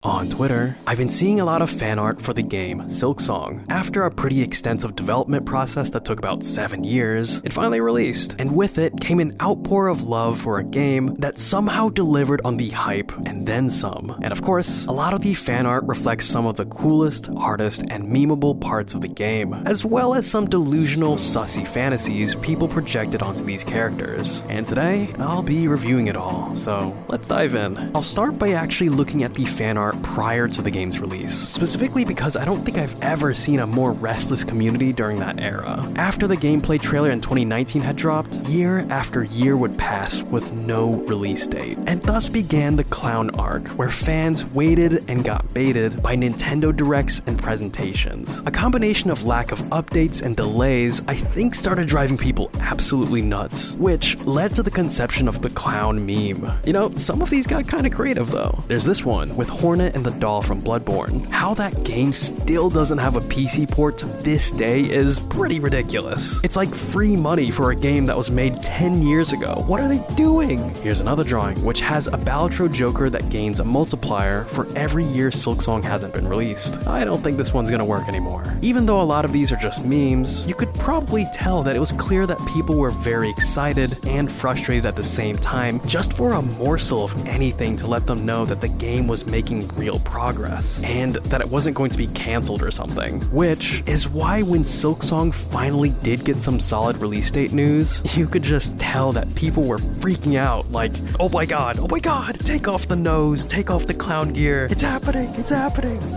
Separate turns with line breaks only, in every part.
On Twitter, I've been seeing a lot of fan art for the game Silksong. After a pretty extensive development process that took about 7 years, it finally released, and with it came an outpour of love for a game that somehow delivered on the hype and then some. And of course, a lot of the fan art reflects some of the coolest, hardest, and memeable parts of the game, as well as some delusional, sussy fantasies people projected onto these characters. And today, I'll be reviewing it all, so let's dive in. I'll start by actually looking at the fan art prior to the game's release, specifically because I don't think I've ever seen a more restless community during that era. After the gameplay trailer in 2019 had dropped, year after year would pass with no release date, and thus began the clown arc, where fans waited and got baited by Nintendo Directs and presentations. A combination of lack of updates and delays, I think, started driving people absolutely nuts, which led to the conception of the clown meme. You know, some of these got kinda creative though. There's this one with Hornet and the doll from Bloodborne. How that game still doesn't have a PC port to this day is pretty ridiculous. It's like free money for a game that was made 10 years ago. What are they doing? Here's another drawing, which has a Balatro Joker that gains a multiplier for every year Silksong hasn't been released. I don't think this one's gonna work anymore. Even though a lot of these are just memes, you could probably tell that it was clear that people were very excited and frustrated at the same time, just for a morsel of anything to let them know that the game was making real progress, and that it wasn't going to be cancelled or something. Which is why when Silksong finally did get some solid release date news, you could just tell that people were freaking out, like, oh my god, take off the nose, take off the clown gear, it's happening.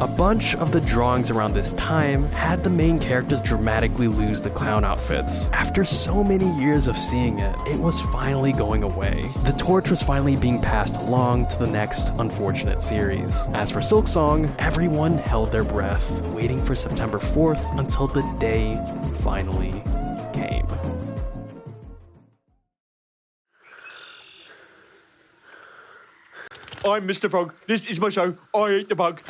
A bunch of the drawings around this time had the main characters dramatically lose the clown outfits. After so many years of seeing it, it was finally going away. The torch was finally being passed along to the next unfortunate series. As for Silksong, everyone held their breath, waiting for September 4th until the day finally came.
I'm Mr. Frog. This is my show. I ate the bug.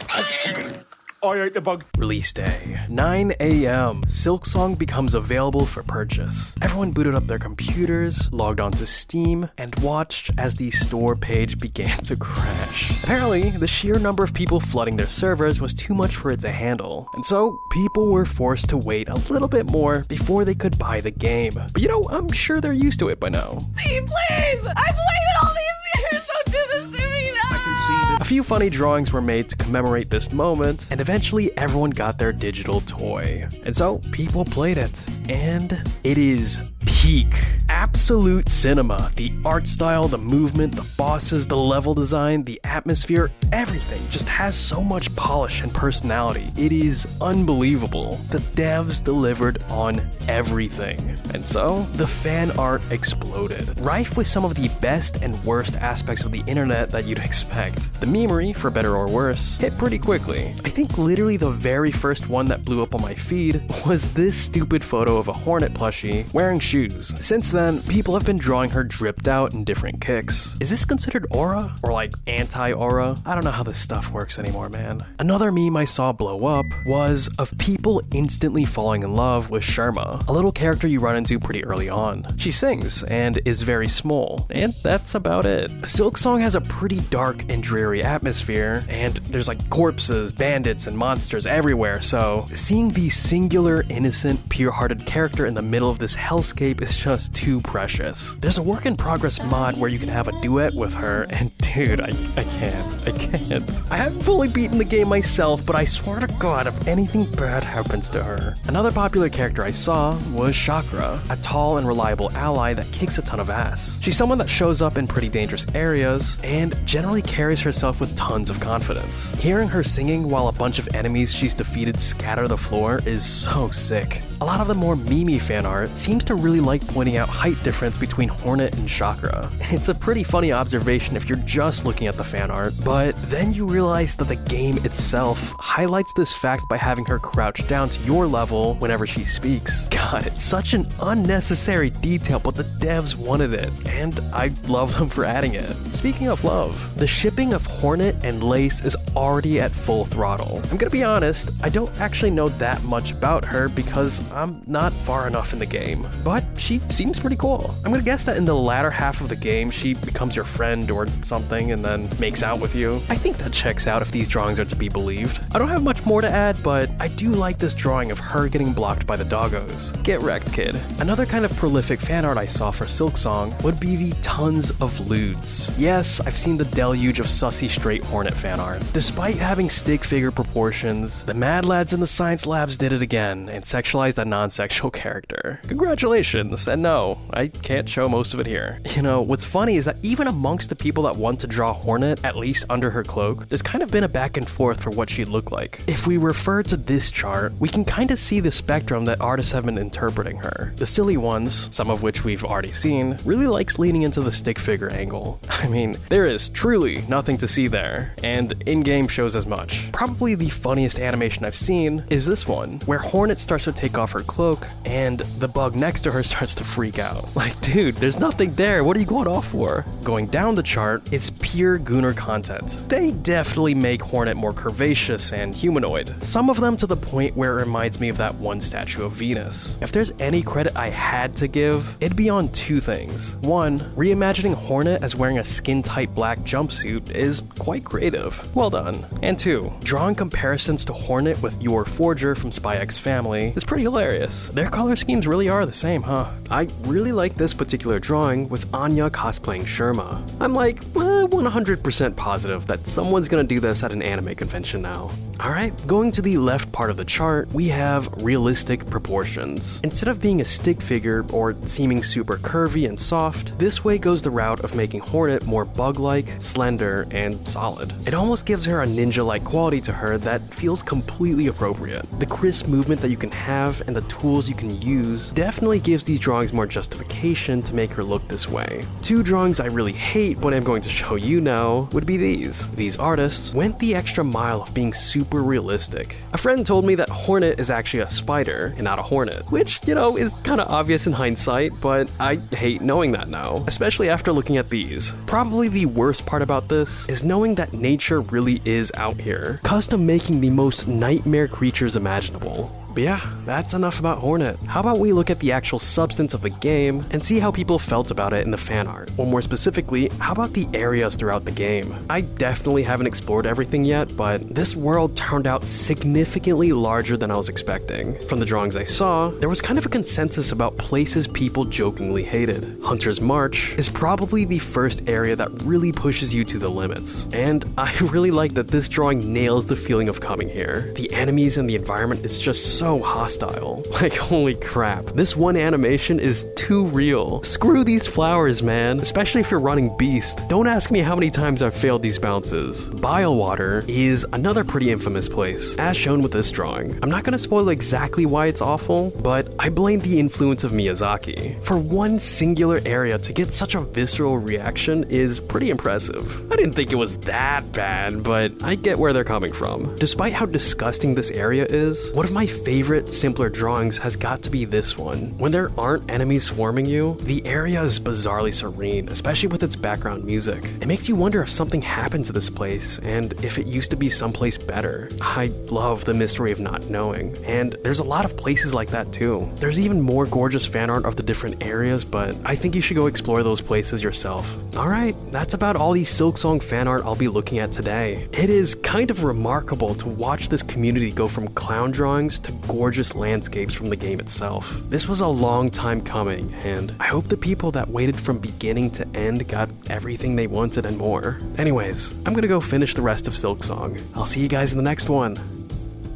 I ate the bug.
Release day, 9 a.m. Silksong becomes available for purchase. Everyone booted up their computers, logged onto Steam, and watched as the store page began to crash. Apparently, the sheer number of people flooding their servers was too much for it to handle, and so people were forced to wait a little bit more before they could buy the game. But you know, I'm sure they're used to it by now.
See, please! I've waited all these years, don't do this to me, no!
A few funny drawings were made to commemorate this moment, and eventually everyone got their digital toy. And so, people played it. And it is peak. Absolute cinema. The art style, the movement, the bosses, the level design, the atmosphere, everything just has so much polish and personality. It is unbelievable. The devs delivered on everything. And so, the fan art exploded. Rife with some of the best and worst aspects of the internet that you'd expect. The memery, for better or worse, hit pretty quickly. I think literally the very first one that blew up on my feed was this stupid photo of a Hornet plushie wearing shoes. Since then, people have been drawing her dripped out in different kicks. Is this considered aura? Or like anti-aura? I don't know how this stuff works anymore, man. Another meme I saw blow up was of people instantly falling in love with Sharma, a little character you run into pretty early on. She sings and is very small, and that's about it. Silksong has a pretty dark and dreary atmosphere, and there's like corpses, bandits, and monsters everywhere, so seeing the singular, innocent, pure-hearted character in the middle of this hellscape is just too precious. There's a work-in-progress mod where you can have a duet with her, and dude, I can't. I haven't fully beaten the game myself, but I swear to God, if anything bad happens to her. Another popular character I saw was Chakra, a tall and reliable ally that kicks a ton of ass. She's someone that shows up in pretty dangerous areas, and generally carries herself with tons of confidence. Hearing her singing while a bunch of enemies she's defeated scatter the floor is so sick. A lot of the more memey fan art seems to really like pointing out height difference between Hornet and Chakra. It's a pretty funny observation if you're just looking at the fan art, but then you realize that the game itself highlights this fact by having her crouch down to your level whenever she speaks. God, it's such an unnecessary detail, but the devs wanted it, and I love them for adding it. Speaking of love, the shipping of Hornet and Lace is already at full throttle. I'm gonna be honest, I don't actually know that much about her because I'm not far enough in the game, but but she seems pretty cool. I'm gonna guess that in the latter half of the game, she becomes your friend or something and then makes out with you. I think that checks out if these drawings are to be believed. I don't have much more to add, but I do like this drawing of her getting blocked by the doggos. Get wrecked, kid. Another kind of prolific fan art I saw for Silksong would be the tons of lewds. Yes, I've seen the deluge of sussy straight Hornet fan art. Despite having stick figure proportions, the mad lads in the science labs did it again and sexualized a non-sexual character. Congratulations, and no, I can't show most of it here. You know, what's funny is that even amongst the people that want to draw Hornet, at least under her cloak, there's kind of been a back and forth for what she'd look like. If we refer to this chart, we can kind of see the spectrum that artists have been interpreting her. The silly ones, some of which we've already seen, really likes leaning into the stick figure angle. I mean, there is truly nothing to see there, and in-game shows as much. Probably the funniest animation I've seen is this one, where Hornet starts to take off her cloak, and the bug next to her starts to freak out. Like, dude, there's nothing there, what are you going off for? Going down the chart is pure Gooner content. They definitely make Hornet more curvaceous and humanoid. Some of them to the point where it reminds me of that one statue of Venus. If there's any credit I had to give, it'd be on two things. One, reimagining Hornet as wearing a skin-tight black jumpsuit is quite creative. Well done. And two, drawing comparisons to Hornet with your Forger from Spy X Family is pretty hilarious. Their color schemes really are the same, huh? I really like this particular drawing with Anya cosplaying Sherma. I'm like 100% positive that someone's gonna do this at an anime convention now. Alright, going to the left part of the chart, we have realistic proportions. Instead of being a stick figure or seeming super curvy and soft, this way goes the route of making Hornet more bug-like, slender, and solid. It almost gives her a ninja-like quality to her that feels completely appropriate. The crisp movement that you can have and the tools you can use definitely gives these drawings more justification to make her look this way. Two drawings I really hate but I'm going to show you now would be these. These artists went the extra mile of being super realistic. A friend told me that Hornet is actually a spider and not a hornet, which, you know, is kind of obvious in hindsight, but I hate knowing that now, especially after looking at these. Probably the worst part about this is knowing that nature really is out here, custom making the most nightmare creatures imaginable. But yeah, that's enough about Hornet. How about we look at the actual substance of the game and see how people felt about it in the fan art? Or more specifically, how about the areas throughout the game? I definitely haven't explored everything yet, but this world turned out significantly larger than I was expecting. From the drawings I saw, there was kind of a consensus about places people jokingly hated. Hunter's March is probably the first area that really pushes you to the limits. And I really like that this drawing nails the feeling of coming here. The enemies and the environment is just so hostile. Like, holy crap. This one animation is too real. Screw these flowers, man. Especially if you're running Beast. Don't ask me how many times I've failed these bounces. Bilewater is another pretty infamous place, as shown with this drawing. I'm not gonna spoil exactly why it's awful, but I blame the influence of Miyazaki. For one singular area to get such a visceral reaction is pretty impressive. I didn't think it was that bad, but I get where they're coming from. Despite how disgusting this area is, one of my favorite simpler drawings has got to be this one. When there aren't enemies swarming you, the area is bizarrely serene, especially with its background music. It makes you wonder if something happened to this place and if it used to be someplace better. I love the mystery of not knowing, and there's a lot of places like that too. There's even more gorgeous fan art of the different areas, but I think you should go explore those places yourself. Alright, that's about all the Silksong fan art I'll be looking at today. It is kind of remarkable to watch this community go from clown drawings to gorgeous landscapes from the game itself. This was a long time coming, and I hope the people that waited from beginning to end got everything they wanted and more. Anyways, I'm gonna go finish the rest of Silksong. I'll see you guys in the next one.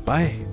Bye.